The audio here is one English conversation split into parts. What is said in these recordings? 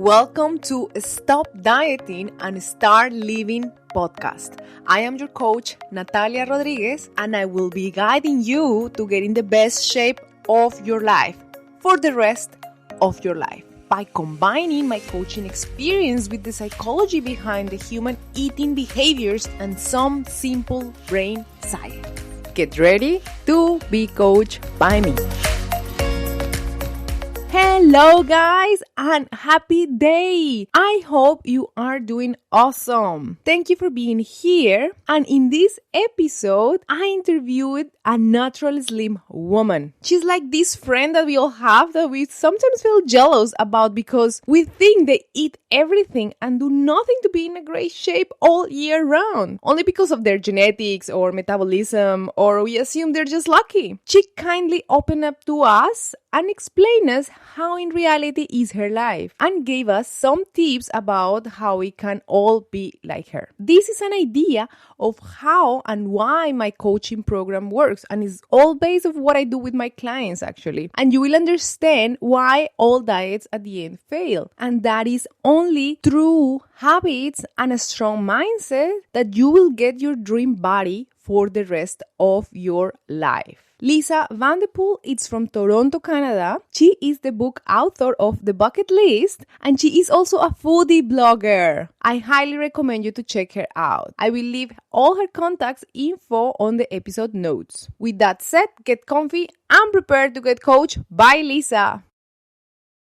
Welcome to Stop Dieting and Start Living podcast. I am your coach, Natalia Rodriguez, and I will be guiding you to get in the best shape of your life for the rest of your life by combining my coaching experience with the psychology behind the human eating behaviors and some simple brain science. Get ready to be coached by me. Hello guys and happy day! I hope you are doing awesome. Thank you for being here. And in this episode, I interviewed a natural slim woman. She's like this friend that we all have that we sometimes feel jealous about because we think they eat everything and do nothing to be in a great shape all year round. Only because of their genetics or metabolism, or we assume they're just lucky. She kindly opened up to us and explained us how in reality is her life and gave us some tips about how we can all be like her. This is an idea of how and why my coaching program works, and is all based on what I do with my clients actually. And you will understand why all diets at the end fail. And that is only through habits and a strong mindset that you will get your dream body for the rest of your life. Lisa Vanderpool is from Toronto, Canada. She is the book author of The Bucket List, and she is also a foodie blogger. I highly recommend you to check her out. I will leave all her contacts info on the episode notes. With that said, get comfy and prepare to get coached by Lisa.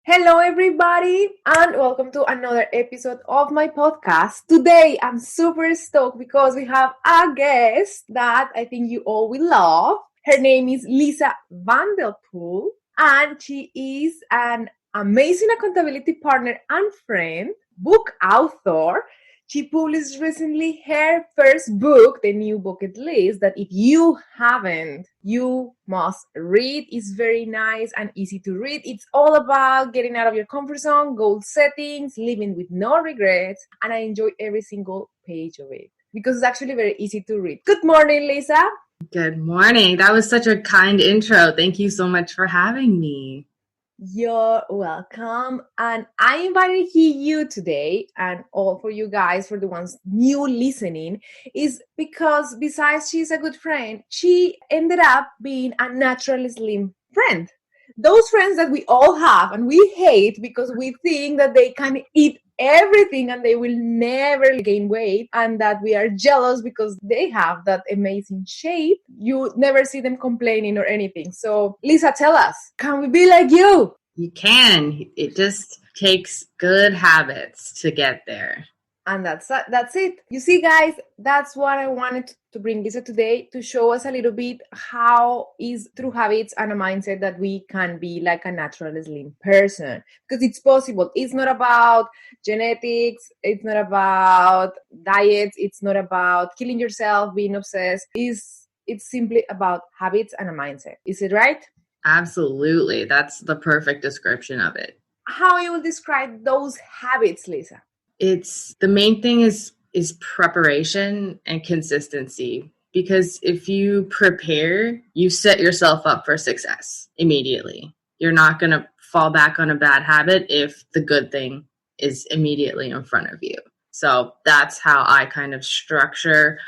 Hello everybody and welcome to another episode of my podcast. Today I'm super stoked because we have a guest that I think you all will love. Her name is Lisa Vanderpool and she is an amazing accountability partner and friend, book author. She published recently her first book, The New Bucket List, that if you haven't, you must read. It's very nice and easy to read. It's all about getting out of your comfort zone, goal settings, living with no regrets, and I enjoy every single page of it because it's actually very easy to read. Good morning, Lisa. Good morning. That was such a kind intro. Thank you so much for having me. You're welcome. And I invited you today, and all for you guys, for the ones new listening, is because besides she's a good friend, she ended up being a naturally slim friend. Those friends that we all have and we hate because we think that they can eat everything and they will never gain weight, and that we are jealous because they have that amazing shape. You never see them complaining or anything. So Lisa, tell us, can we be like you? You can. It just takes good habits to get there. And that's it. You see, guys, that's what I wanted to bring Lisa today, to show us a little bit how is through habits and a mindset that we can be like a naturally slim person, because it's possible. It's not about genetics. It's not about diets. It's not about killing yourself, being obsessed. It's simply about habits and a mindset. Is it right? Absolutely. That's the perfect description of it. How you will describe those habits, Lisa? It's the main thing is preparation and consistency, because if you prepare, you set yourself up for success immediately. You're not going to fall back on a bad habit if the good thing is immediately in front of you. So that's how I kind of structure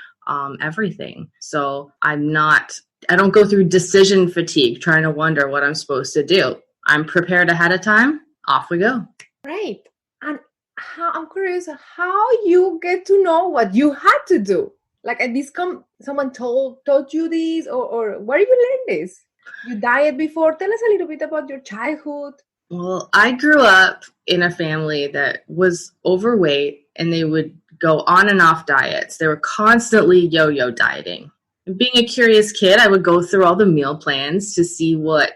everything. So I don't go through decision fatigue trying to wonder what I'm supposed to do. I'm prepared ahead of time. Off we go. Right. And I'm curious how you get to know what you had to do. Like, at this someone taught you this, or where did you learn this? You diet before? Tell us a little bit about your childhood. Well, I grew up in a family that was overweight, and they would go on and off diets. They were constantly yo-yo dieting. And being a curious kid, I would go through all the meal plans to see what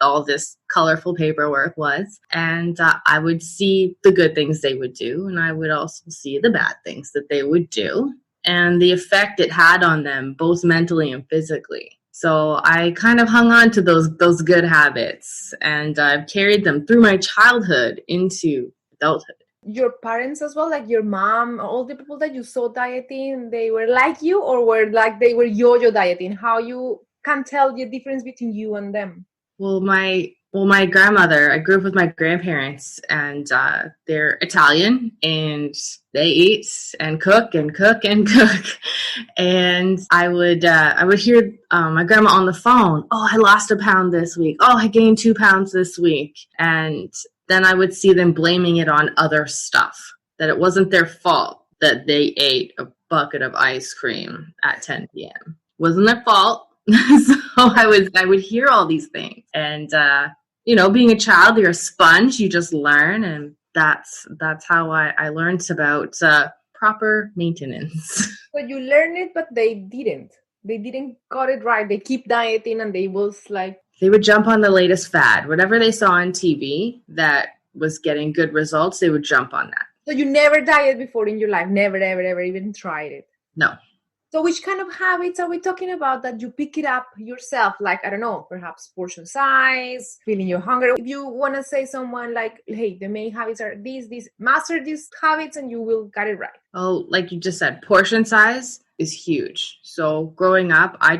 all this colorful paperwork was. And I would see the good things they would do, and I would also see the bad things that they would do, and the effect it had on them, both mentally and physically. So I kind of hung on to those good habits, and I've carried them through my childhood into adulthood. Your parents as well, like your mom, all the people that you saw dieting, they were like you, or were like they were yo-yo dieting? How you can tell the difference between you and them? Well, my Well, my grandmother, I grew up with my grandparents, and they're Italian, and they eat and cook and cook and cook. And I would hear my grandma on the phone. Oh, I lost a pound this week. Oh, I gained 2 pounds this week. And then I would see them blaming it on other stuff, that it wasn't their fault that they ate a bucket of ice cream at 10 p.m. Wasn't their fault. So I would hear all these things, and being a child, you're a sponge. You just learn, and that's how I learned about proper maintenance. So you learned it, but they didn't. They didn't got it right. They keep dieting, and they was like, They would jump on the latest fad, whatever they saw on TV that was getting good results. They would jump on that. so you never dieted before in your life, never, ever, ever even tried it. No. So which kind of habits are we talking about that you pick it up yourself? Like, I don't know, perhaps portion size, feeling your hunger. If you want to say someone like, hey, the main habits are these, master these habits and you will get it right. Oh, like you just said, portion size is huge. So growing up, I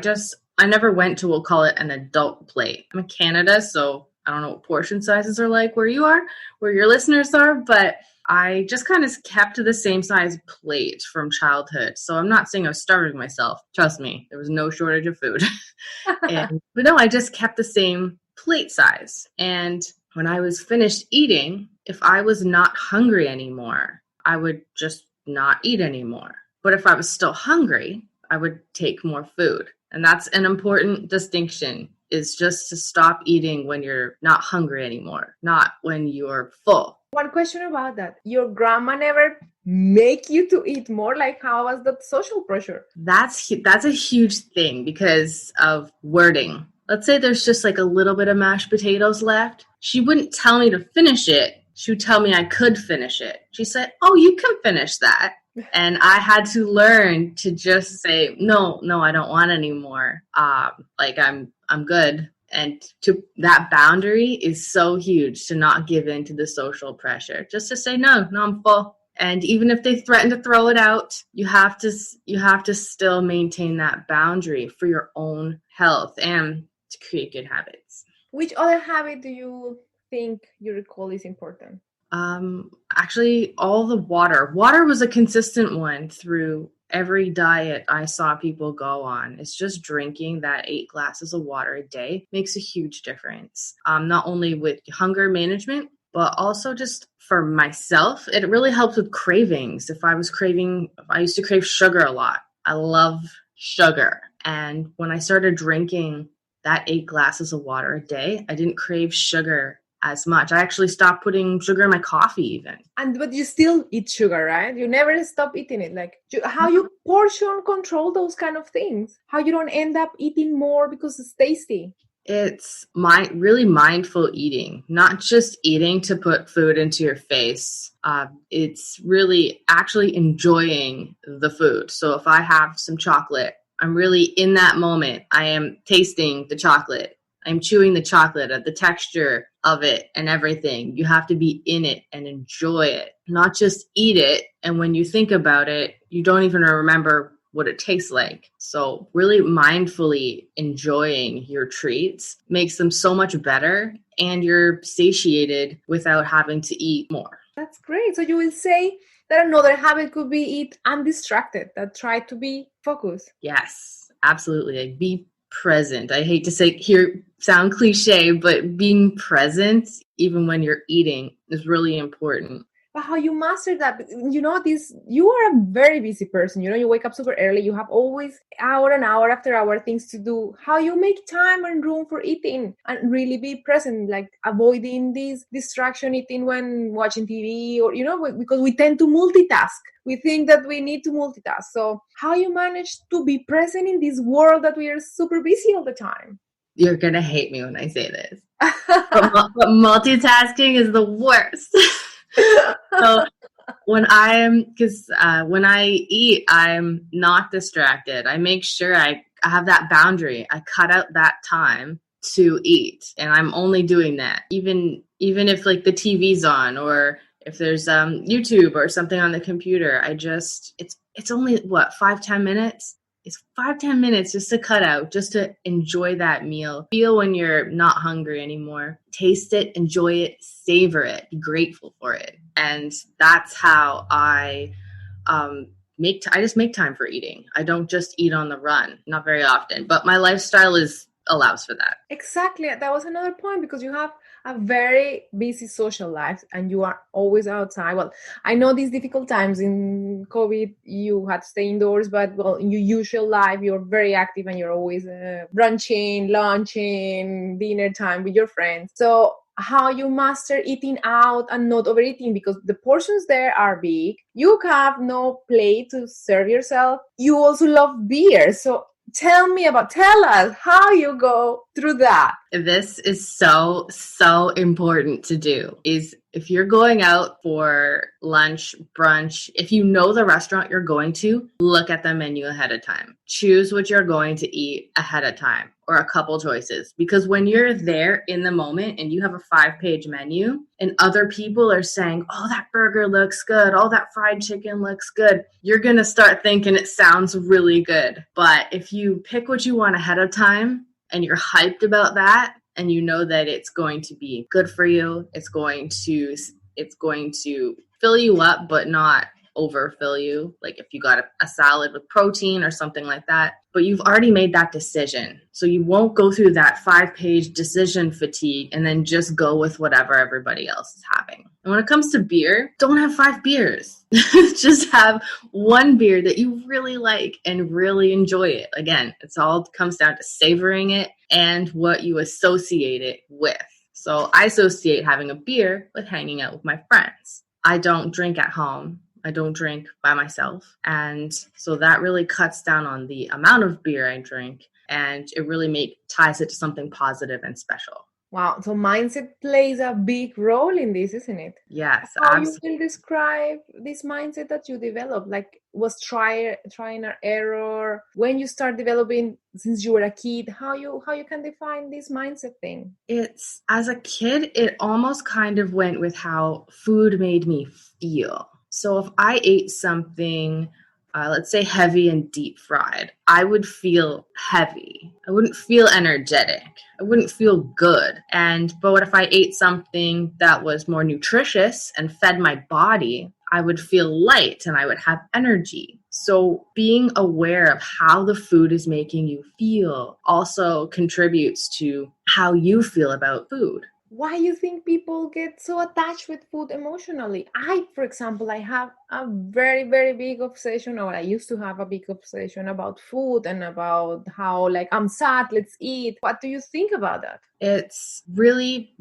never went to, we'll call it an adult plate. I'm in Canada, so I don't know what portion sizes are like where you are, where your listeners are, but I just kind of kept to the same size plate from childhood. So I'm not saying I was starving myself. Trust me, there was no shortage of food. But no, I just kept the same plate size. And when I was finished eating, if I was not hungry anymore, I would just not eat anymore. But if I was still hungry, I would take more food. And that's an important distinction, is just to stop eating when you're not hungry anymore, not when you're full. One question about that. Your grandma never make you to eat more? Like, how was that social pressure? That's a huge thing because of wording. Let's say there's just like a little bit of mashed potatoes left. She wouldn't tell me to finish it. She would tell me I could finish it. She said, oh, you can finish that. And I had to learn to just say, no, I don't want any more. I'm good. And that boundary is so huge, to not give in to the social pressure. Just to say, no, I'm full. And even if they threaten to throw it out, you have to still maintain that boundary for your own health and to create good habits. Which other habit do you think you recall is important? Actually, all the water. Water was a consistent one through every diet I saw people go on. It's just drinking that 8 glasses of water a day makes a huge difference. Not only with hunger management, but also just for myself, it really helps with cravings. I used to crave sugar a lot. I love sugar. And when I started drinking that 8 glasses of water a day, I didn't crave sugar as much. I actually stopped putting sugar in my coffee even. But you still eat sugar, right? You never stop eating it. Like, how you portion control those kind of things? How you don't end up eating more because it's tasty? It's really mindful eating, not just eating to put food into your face. It's really actually enjoying the food. So if I have some chocolate, I'm really in that moment. I am tasting the chocolate. I'm chewing the chocolate, the texture of it and everything. You have to be in it and enjoy it, not just eat it. And when you think about it, you don't even remember what it tastes like. So really mindfully enjoying your treats makes them so much better, and you're satiated without having to eat more. That's great. So you will say that another habit could be eat undistracted, that try to be focused. Yes, absolutely. Like, be present. I hate to sound cliche, but being present even when you're eating is really important. But how you master that? You are a very busy person. You wake up super early. You have always hour and hour after hour things to do. How you make time and room for eating and really be present, like avoiding this distraction eating when watching TV or, because we tend to multitask. We think that we need to multitask. So how you manage to be present in this world that we are super busy all the time? You're going to hate me when I say this. but multitasking is the worst. So when I eat, I'm not distracted. I make sure I have that boundary. I cut out that time to eat, and I'm only doing that. Even if like the TV's on, or if there's YouTube or something on the computer, it's only 5-10 minutes. is 5-10 minutes just to cut out, just to enjoy that meal. Feel when you're not hungry anymore. Taste it, enjoy it, savor it, be grateful for it. And that's how I I just make time for eating. I don't just eat on the run, not very often, but my lifestyle allows for that. Exactly. That was another point, because you have a very busy social life and you are always outside. Well, I know these difficult times in COVID, you had to stay indoors, but well, in your usual life, you're very active and you're always brunching, lunching, dinner time with your friends. So how you master eating out and not overeating, because the portions there are big. You have no plate to serve yourself. You also love beer. So tell us how you go through that. This is so important to do. Is if you're going out for lunch, brunch, if you know the restaurant you're going to, look at the menu ahead of time. Choose what you're going to eat ahead of time, or a couple choices. Because when you're there in the moment and you have a 5-page menu and other people are saying, oh, that burger looks good, oh, that fried chicken looks good, you're going to start thinking it sounds really good. But if you pick what you want ahead of time and you're hyped about that, and you know that it's going to be good for you, it's going to fill you up, but not overfill you. Like if you got a salad with protein or something like that, but you've already made that decision. So you won't go through that 5-page decision fatigue and then just go with whatever everybody else is having. And when it comes to beer, don't have 5 beers. Just have one beer that you really like and really enjoy it. Again, it's all comes down to savoring it and what you associate it with. So I associate having a beer with hanging out with my friends. I don't drink at home. I don't drink by myself. And so that really cuts down on the amount of beer I drink, and it really ties it to something positive and special. Wow. So mindset plays a big role in this, isn't it? Yes, How absolutely. you will describe this mindset that you developed? Like, was trying and error when you start developing since you were a kid? How you can define this mindset thing? It's, as a kid, it almost kind of went with how food made me feel. So if I ate something, let's say heavy and deep fried, I would feel heavy. I wouldn't feel energetic. I wouldn't feel good. But what if I ate something that was more nutritious and fed my body? I would feel light and I would have energy. So being aware of how the food is making you feel also contributes to how you feel about food. Why you think people get so attached with food emotionally? For example, I have a very, very big obsession, or I used to have a big obsession about food and about how, like, I'm sad, let's eat. What do you think about that? It's really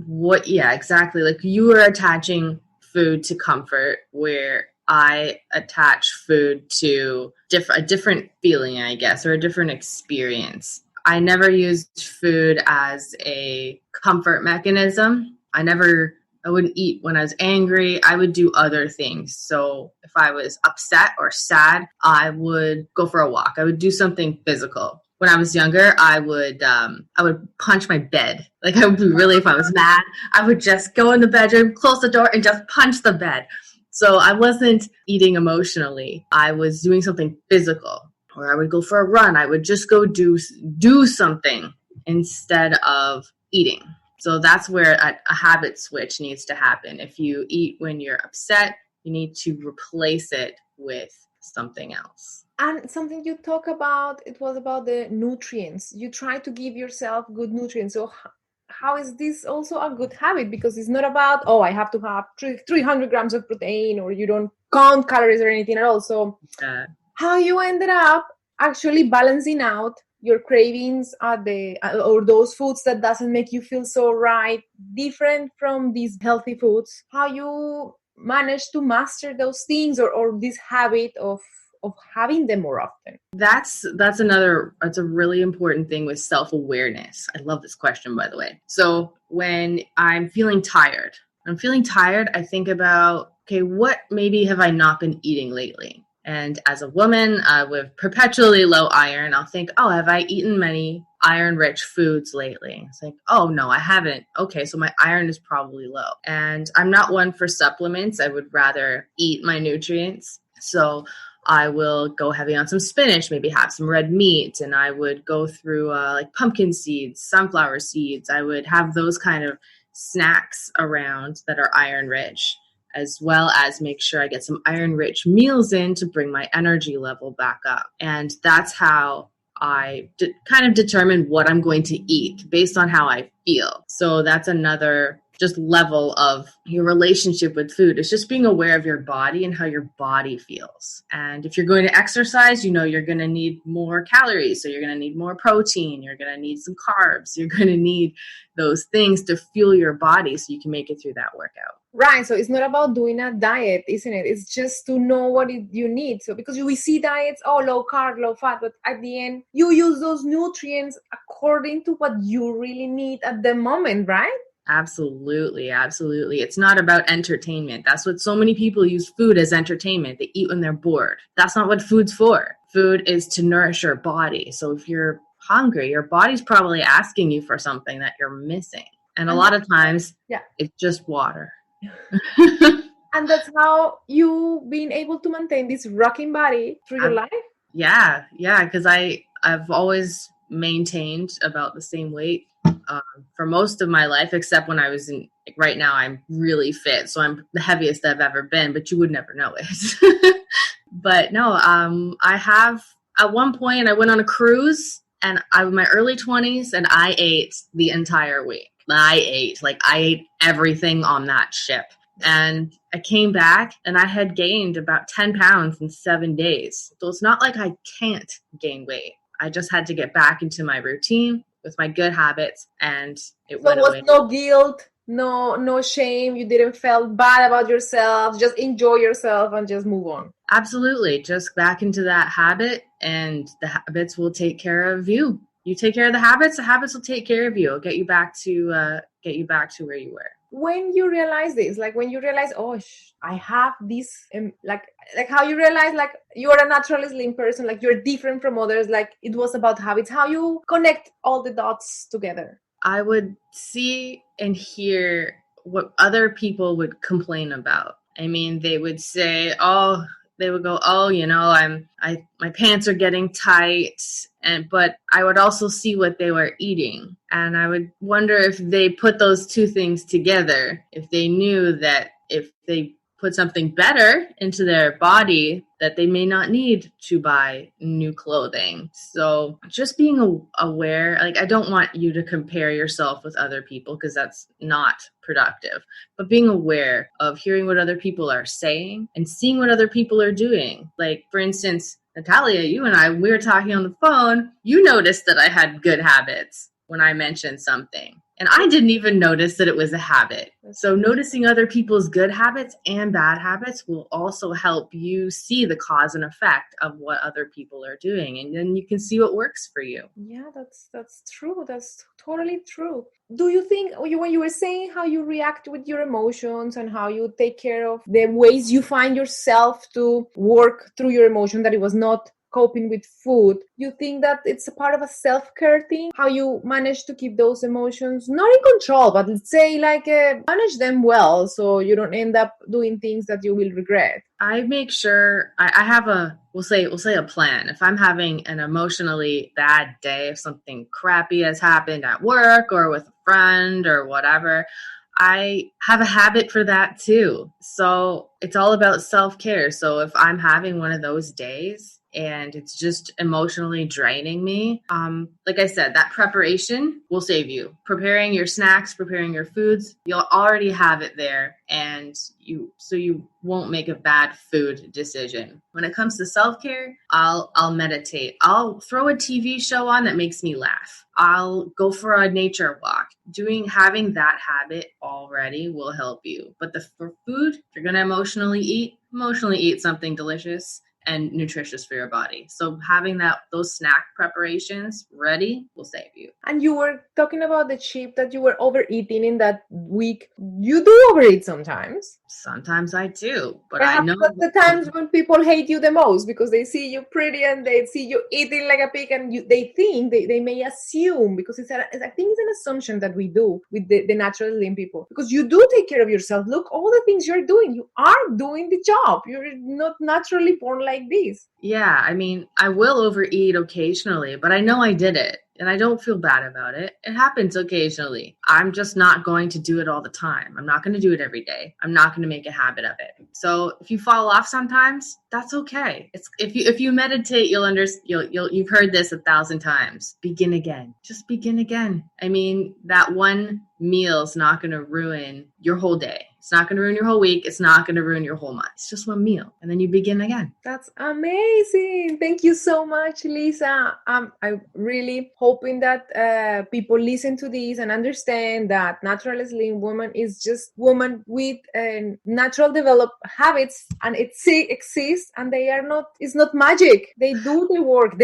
yeah, exactly. Like you are attaching food to comfort, where I attach food to a different feeling, I guess, or a different experience. I never used food as a comfort mechanism. I wouldn't eat when I was angry. I would do other things. So if I was upset or sad, I would go for a walk. I would do something physical. When I was younger, I would punch my bed. Like I would be if I was mad, I would just go in the bedroom, close the door, and just punch the bed. So I wasn't eating emotionally. I was doing something physical. Or I would go for a run. I would just go do something instead of eating. So that's where a habit switch needs to happen. If you eat when you're upset, you need to replace it with something else. And something you talk about, it was about the nutrients. You try to give yourself good nutrients. So how is this also a good habit? Because it's not about, oh, I have to have 300 grams of protein, or you don't count calories or anything at all. So how you ended up actually balancing out your cravings or those foods that doesn't make you feel so right, different from these healthy foods, how you manage to master those things, or this habit of having them more often. That's a really important thing with self-awareness. I love this question, by the way. So when I'm feeling tired, I think about, okay, what maybe have I not been eating lately? And as a woman with perpetually low iron, I'll think, oh, have I eaten many iron-rich foods lately? It's like, oh, no, I haven't. Okay, so my iron is probably low. And I'm not one for supplements. I would rather eat my nutrients. So I will go heavy on some spinach, maybe have some red meat, and I would go through like pumpkin seeds, sunflower seeds. I would have those kind of snacks around that are iron rich, as well as make sure I get some iron rich meals in to bring my energy level back up. And that's how I kind of determine what I'm going to eat based on how I feel. So that's another just level of your relationship with food. It's just being aware of your body and how your body feels. And if you're going to exercise, you know, you're going to need more calories. So you're going to need more protein. You're going to need some carbs. You're going to need those things to fuel your body so you can make it through that workout. Right. So it's not about doing a diet, isn't it? It's just to know what you need. So because we see diets, oh, low carb, low fat, but at the end, you use those nutrients according to what you really need at the moment, right? Absolutely. Absolutely. It's not about entertainment. That's what so many people use food as entertainment. They eat when they're bored. That's not what food's for. Food is to nourish your body. So if you're hungry, your body's probably asking you for something that you're missing. And a lot of times, it's just water. And that's how you've been able to maintain this rocking body through your life? Yeah. Because I've always maintained about the same weight for most of my life, except when I was right now I'm really fit. So I'm the heaviest I've ever been, but you would never know it. But no, I have, at one point I went on a cruise and I was in my early 20s and I ate the entire week. I ate everything on that ship. And I came back and I had gained about 10 pounds in 7 days. So it's not like I can't gain weight. I just had to get back into my routine with my good habits, and it went away. No guilt, no shame. You didn't feel bad about yourself. Just enjoy yourself and just move on. Absolutely. Just back into that habit, and the habits will take care of you. You take care of the habits will take care of you. It'll get you back to where you were. When you realize this, like when you realize, oh, I have this, like how you realize, like you're a naturally slim person, like you're different from others, like it was about habits, how you connect all the dots together. I would see and hear what other people would complain about. I mean, they would say, you know, my pants are getting tight, but I would also see what they were eating. And I would wonder if they put those two things together, if they knew that if they put something better into their body, that they may not need to buy new clothing. So just being aware, like I don't want you to compare yourself with other people because that's not productive, but being aware of hearing what other people are saying and seeing what other people are doing. Like for instance, Natalia, you and we were talking on the phone. You noticed that I had good habits when I mentioned something. And I didn't even notice that it was a habit. So noticing other people's good habits and bad habits will also help you see the cause and effect of what other people are doing. And then you can see what works for you. Yeah, that's true. That's totally true. Do you think, when you were saying how you react with your emotions and how you take care of the ways you find yourself to work through your emotion, that it was not coping with food, you think that it's a part of a self-care thing, how you manage to keep those emotions not in control, but let's say like manage them well so you don't end up doing things that you will regret? I make sure I have we'll say a plan. If I'm having an emotionally bad day, if something crappy has happened at work or with a friend or whatever, I have a habit for that too. So it's all about self-care. So if I'm having one of those days and it's just emotionally draining me, like I said, that preparation will save you. Preparing your snacks, preparing your foods, you'll already have it there, and you won't make a bad food decision. When it comes to self-care, I'll meditate. I'll throw a TV show on that makes me laugh. I'll go for a nature walk. Having that habit already will help you. But for food, if you're gonna emotionally eat something delicious and nutritious for your body. So having those snack preparations ready will save you. And you were talking about the chip that you were overeating in that week. You do overeat sometimes. Sometimes I do, but Perhaps I know that's the times when people hate you the most, because they see you pretty and they see you eating like a pig, and they think they may assume, because I think it's an assumption that we do with the natural slim people, because you do take care of yourself. Look, all the things you're doing, you are doing the job. You're not naturally born like like this. Yeah, I mean, I will overeat occasionally, but I know I did it and I don't feel bad about it. It happens occasionally. I'm just not going to do it all the time. I'm not going to do it every day. I'm not going to make a habit of it. So if you fall off sometimes, that's okay. It's if you meditate, you've heard this 1,000 times. Begin again. Just begin again. I mean, that one meal is not going to ruin your whole day. It's not going to ruin your whole week. It's not going to ruin your whole month. It's just one meal. And then you begin again. That's amazing. Thank you so much, Lisa. I'm really hoping that people listen to this and understand that natural slim woman is just woman with natural developed habits, and it exists, and they are not, it's not magic. They do the work.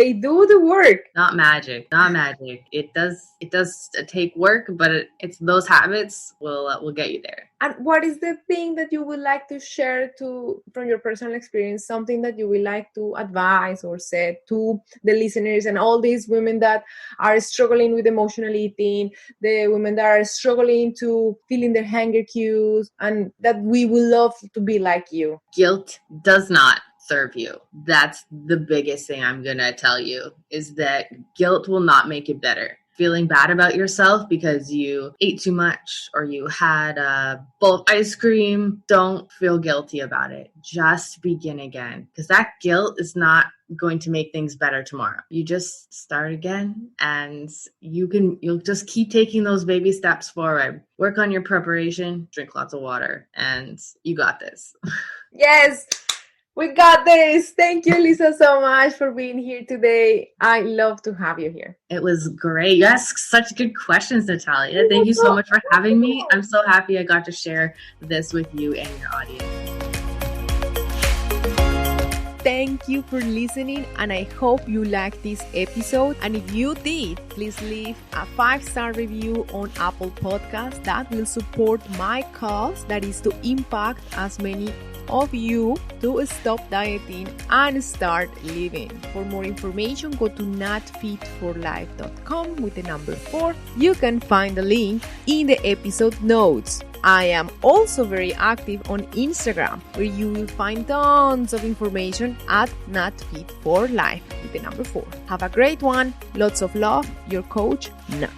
Not magic. It does take work, but it's those habits will get you there. And what is the thing that you would like to share from your personal experience, something that you would like to advise or say to the listeners and all these women that are struggling with emotional eating, the women that are struggling to feeling their hunger cues, and that we would love to be like you? Guilt does not serve you. That's the biggest thing I'm going to tell you, is that guilt will not make it better. Feeling bad about yourself because you ate too much or you had a bowl of ice cream, don't feel guilty about it. Just begin again, because that guilt is not going to make things better tomorrow. You just start again, and you'll just keep taking those baby steps forward. Work on your preparation, drink lots of water, and you got this. Yes. We got this. Thank you, Lisa, so much for being here today. I love to have you here. It was great. You asked such good questions, Natalia. Thank you so much for having me. I'm so happy I got to share this with you and your audience. Thank you for listening, and I hope you liked this episode. And if you did, please leave a 5-star review on Apple Podcasts. That will support my cause, that is to impact as many of you to stop dieting and start living. For more information, go to notfitforlife.com with the number 4. You can find the link in the episode notes. I am also very active on Instagram, where you will find tons of information at notfitforlife with the number 4. Have a great one. Lots of love. Your coach, Nat.